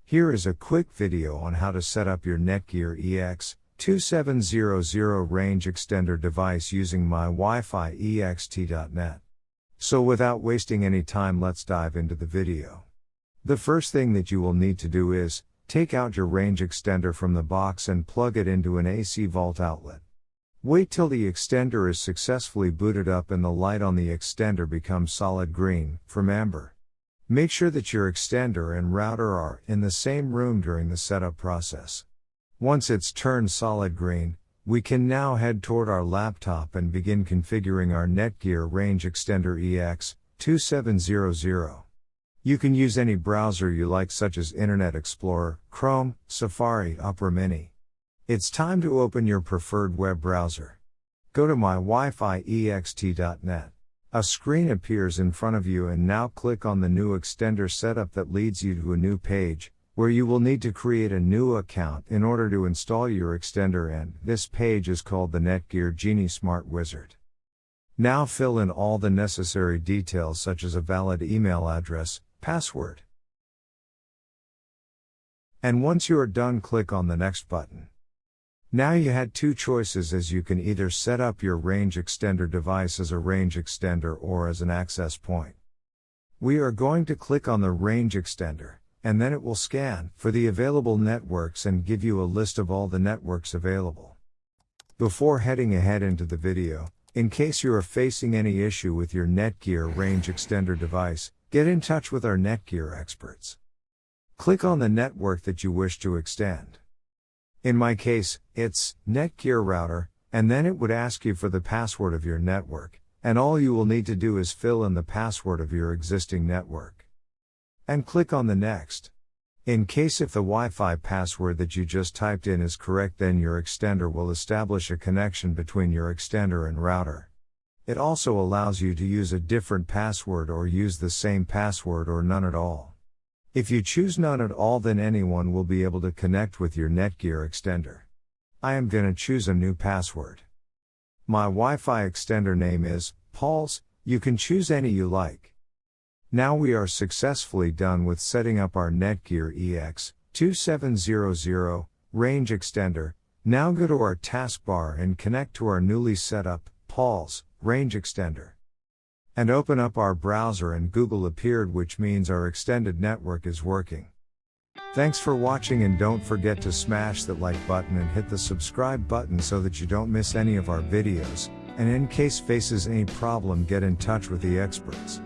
Here is a quick video on how to set up your Netgear EX2700 Range Extender device using mywifiext.net. So without wasting any time, let's dive into the video. The first thing that you will need to do is, take out your range extender from the box and plug it into an AC vault outlet. Wait till the extender is successfully booted up and the light on the extender becomes solid green, from amber. Make sure that your extender and router are in the same room during the setup process. Once it's turned solid green, we can now head toward our laptop and begin configuring our Netgear Range Extender EX2700. You can use any browser you like, such as Internet Explorer, Chrome, Safari, Opera Mini. It's time to open your preferred web browser. Go to mywifiext.net. A screen appears in front of you, and now click on the new extender setup that leads you to a new page, where you will need to create a new account in order to install your extender, and this page is called the Netgear Genie Smart Wizard. Now fill in all the necessary details, such as a valid email address, password. And once you are done, click on the next button. Now you had two choices, as you can either set up your range extender device as a range extender or as an access point. We are going to click on the range extender, and then it will scan for the available networks and give you a list of all the networks available. Before heading ahead into the video, in case you are facing any issue with your Netgear range extender device, get in touch with our Netgear experts. Click on the network that you wish to extend. In my case, it's Netgear router, and then it would ask you for the password of your network, and all you will need to do is fill in the password of your existing network. And click on the next. In case if the Wi-Fi password that you just typed in is correct, then your extender will establish a connection between your extender and router. It also allows you to use a different password or use the same password or none at all. If you choose none at all, then anyone will be able to connect with your Netgear extender. I am gonna choose a new password. My Wi-Fi extender name is Paul's. You can choose any you like. Now we are successfully done with setting up our Netgear EX2700 range extender. Now go to our taskbar and connect to our newly set up Paul's range extender. And open up our browser, and Google appeared, which means our extended network is working. Thanks for watching, and don't forget to smash that like button and hit the subscribe button so that you don't miss any of our videos, and in case faces any problem, get in touch with the experts.